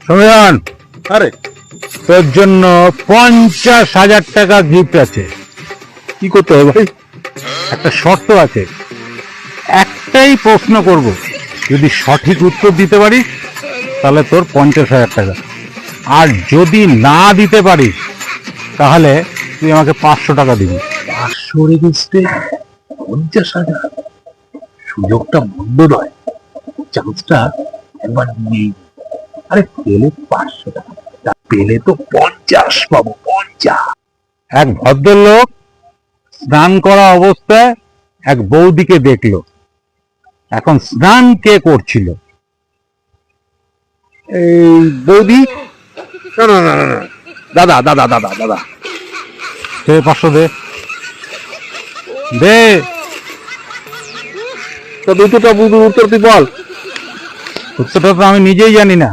সময়ান, আরে তোর জন্য 50,000 টাকা গিফট আছে। কি করতে হবে ভাই? একটা শর্ত আছে, একটাই প্রশ্ন করব, যদি সঠিক উত্তর দিতে পারিস তাহলে তোর 50,000 টাকা, আর যদি না দিতে পারিস তাহলে তুই আমাকে 500 টাকা দিবি। 500 রেজিস্টে 50,000, সুযোগটা মন্দ নয়, চান্সটা একবার নিয়েই। আরে পেলে 500 টাকা, তা পেলে তো 50 পাবো, 50। এক ভদ্রলোক স্নান করা অবস্থায় এক বৌদিকে দেখলো। এখন স্নান কে করছিল? এই বৌদি? না না না না না, দাদা দাদা দাদা দাদা। সে 500 দে দে। তা দুটোটা বুধুর উত্তর তুই বল। উত্তরটা তো আমি নিজেই জানি না।